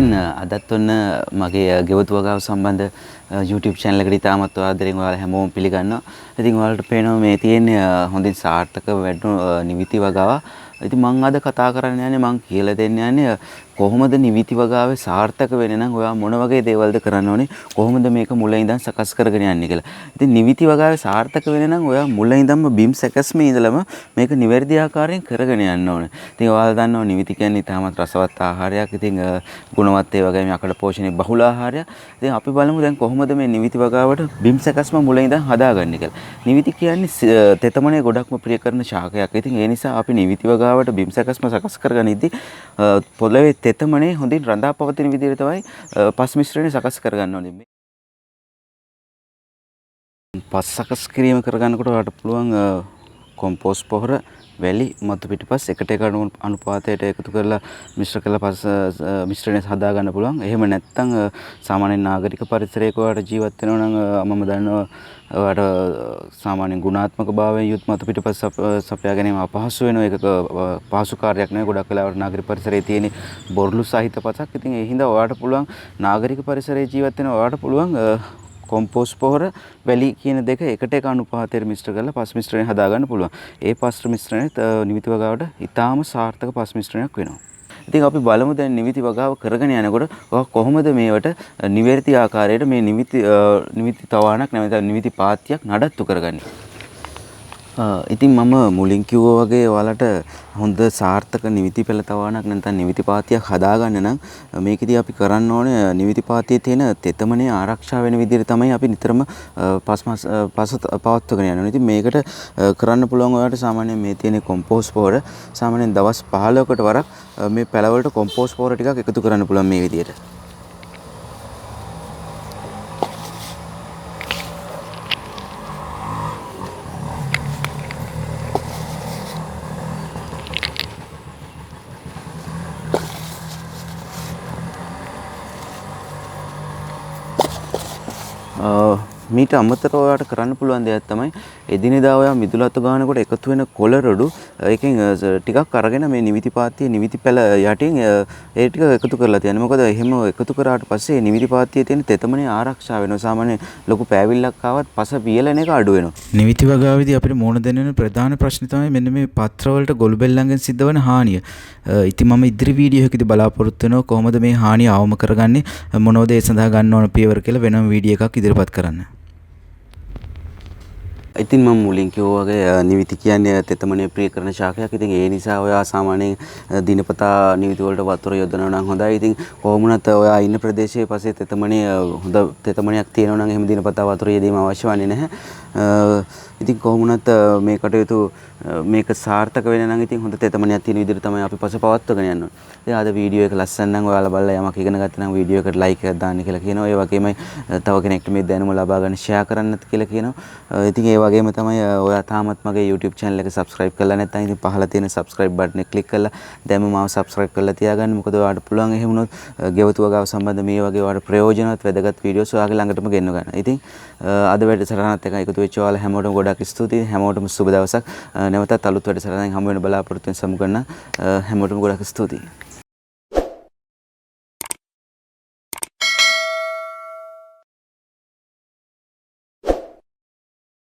ඉතින් අදත් ඔන්න මගේ ගෙවතු වගාව සම්බන්ධ YouTube channel එකට ඉතාමත් ආදරෙන් ඔයාලා හැමෝම පිළිගන්නවා. ඉතින් ඔයාලට පේනවා මේ තියෙන්නේ හොඳින් සාර්ථක වැඩුණු නිවිති වගාව. ඉතින් මම අද කතා කරන්න යන්නේ මම කියලා දෙන්න යන්නේ කොහොමද නිවිති වගාවේ සාර්ථක වෙන්නේ නම් ඔයා මොන වගේ දේවල්ද කරන්න ඕනේ කොහොමද මේක මුල ඉඳන් සකස් කරගෙන යන්නේ කියලා. ඉතින් නිවිති වගාවේ සාර්ථක වෙන්නේ නම් ඔයා මුල ඉඳන්ම බිම් සැකස්මේ ඉඳලම මේක නිවැරදි ආකාරයෙන් කරගෙන යන්න ඕනේ. ඉතින් ඔයාලා දන්නවා නිවිති කියන්නේ ඉතාමත් රසවත් ආහාරයක්. ඉතින් ගුණවත් ඒ වගේම යකඩ පෝෂණයේ බහුල ආහාරයක්. ඉතින් අපි බලමු දැන් කොහොමද මේ නිවිති වගාවට බිම් සැකස්ම මුල ඉඳන් හදාගන්නේ කියලා. නිවිති කියන්නේ තෙතමනේ ගොඩක්ම ප්‍රිය කරන ශාකයක්. ඉතින් ඒ නිසා අපි නිවිති වගාවට බිම් සැකස්ම සකස් කරගෙන ඉද්දි පොළවේ තෙතමනේ හොඳින් රඳා පවතින විදිහට තමයි පස් මිශ්‍රණය සකස් කරගන්න ඕනේ. පස් සකස් කිරීම කරගන්නකොට ඔයාලට පුළුවන් කොම්පෝස්ට් පොහොර වැලි මතු පිටිපස් එකට එක අනුපාතයට එකතු කරලා මිශ්‍ර කරලා පස් මිශ්‍රණය හදා ගන්න පුළුවන්. එහෙම නැත්නම් සාමාන්‍ය නාගරික පරිසරයක ඔයාලට ජීවත් වෙනවා නම් මම දන්නවා ඔයාලට සාමාන්‍ය ගුණාත්මක භාවයෙන් යුත් මතු පිටිපස් සපයා ගැනීම අපහසු වෙනවා. ඒක පහසු කාර්යයක් නෙවෙයි. ගොඩක් වෙලාවට නාගරික පරිසරයේ තියෙන බොරළු සහිත පසක්. ඉතින් ඒ හින්දා ඔයාලට පුළුවන් නාගරික පරිසරයේ ජීවත් වෙන ඔයාලට පුළුවන් කොම්පෝස්ට් පොහොර වැලි කියන දෙක එකට එක අනුපාතයට මිශ්‍ර කරලා පස් මිශ්‍රණය හදා ගන්න පුළුවන්. ඒ පස් මිශ්‍රණය නිවිති වගාවට ඉතාම සාර්ථක පස් මිශ්‍රණයක් වෙනවා. ඉතින් අපි බලමු දැන් නිවිති වගාව කරගෙන යනකොට ඔයා කොහොමද මේවට නිවැරදි ආකාරයට මේ නිවිති තවාණක් නැත්නම් නිවිති පාත්තියක් නඩත්තු කරගන්නේ. ඉතින් මම මුලින් කිව්වා වගේ ඔයාලට හොඳ සාර්ථක නිවිති පෙළ තවාණක් නැත්නම් නිවිති පාතියක් හදාගන්න නම් මේකෙදී අපි කරන්න ඕනේ නිවිති පාතියේ තියෙන තෙතමනේ ආරක්ෂා වෙන විදිහට තමයි අපි නිතරම පස් පවත්වගෙන යනවා. ඉතින් මේකට කරන්න පුළුවන් ඔයාලට සාමාන්‍යයෙන් මේ තියෙන කොම්පෝස්ට් පොහොර සාමාන්‍යයෙන් දවස් 15කට වරක් මේ පැලවලට කොම්පෝස්ට් පොහොර ටිකක් එකතු කරන්න පුළුවන් මේ විදිහට. මීට අමතරව ඔයාලට කරන්න පුළුවන් දෙයක් තමයි එදිනෙදා ඔයා මිදුළු අත ගන්නකොට එකතු වෙන කොළ රොඩු ඒකෙන් ටිකක් අරගෙන මේ නිවිති පාත්තියේ නිවිති පැල යටින් ඒ ටික එකතු කරලා තියන්න. මොකද එහෙම එකතු කරාට පස්සේ නිවිති පාත්තියේ තියෙන තෙතමනේ ආරක්ෂා වෙනවා. සාමාන්‍ය ලොකු පෑවිල්ලක් ආවත් පස පියලන එක අඩු වෙනවා. නිවිති වගාවේදී අපිට මුහුණ දෙන්න වෙන ප්‍රධාන ප්‍රශ්නේ තමයි මෙන්න මේ පත්‍ර වලට ගොළු බෙල්ලන්ගෙන් සිද්ධ වෙන හානිය. ඉතින් මම ඉදිරි වීඩියෝ එකකදී බලාපොරොත්තු වෙනවා කොහොමද මේ හානිය අවම කරගන්නේ මොනවද ඒ සඳහා ගන්න ඕන පියවර කියලා වෙනම වීඩියෝ එකක් ඉදිරිපත් කරන්න. ඉතින් මම මුලින් කිව්වා වගේ නිවිති කියන්නේ තෙතමනේ ප්‍රිය කරන ශාකයක්. ඉතින් ඒ නිසා ඔයා සාමාන්‍යයෙන් දිනපතා නිවිති වලට වතුර යොදනවා නම් හොඳයි. ඉතින් කොහොම වුණත් ඔයා ඉන්න ප්‍රදේශයේ පස්සේ තෙතමනේ හොඳ තෙතමනයක් තියෙනවා නම් එහෙම දිනපතා වතුර යෙදීම අවශ්‍ය වන්නේ නැහැ. ඉතින් කොහොම වුණත් මේ කටයුතු මේක සාර්ථක වෙන්න නම් ඉතින් හොඳ තෙතමනයක් තියෙන විදිහට තමයි අපි පස්සේ පවත්වගෙන යන්න ඕනේ. ඉතින් අද වීඩියෝ එක ලස්සන නම් ඔයාලා බලලා යමක් ඉගෙන ගත්තා නම් වීඩියෝ එකට ලයික් එකක් දාන්න කියලා කියනවා. ඒ වගේමයි තව කෙනෙක්ට මේ දැනුම ලබා ගන්න ෂෙයා කරන්නත් කියලා කියනවා. ඉතින් ඒ වගේම තමයි ඔයා තාමත් මගේ YouTube channel එක subscribe කරලා නැත්නම් ඉතින් පහළ තියෙන subscribe button එක click කරලා දැන්ම මාව subscribe කරලා තියාගන්න. මොකද ඔයාලට පුළුවන් එහෙම වුණොත් ගෙවතු වගාව සම්බන්ධ මේ වගේ ඔයාලට ප්‍රයෝජනවත් වැදගත් වීඩියෝස් ඔයාගේ ළඟටම ගෙන්න ගන්න. ඉතින් අද වැඩසටහනත් එක්ක එකතු වෙච්ච ඔයාලා හැමෝටම ගොඩක් ස්තුතියි. හැමෝටම සුබ දවසක්. නැවතත් අලුත් වැඩසටහනකින් හමු වෙන බලාපොරොත්තු වෙන සමු ගන්න හැමෝටම ගොඩක් ස්තුතියි.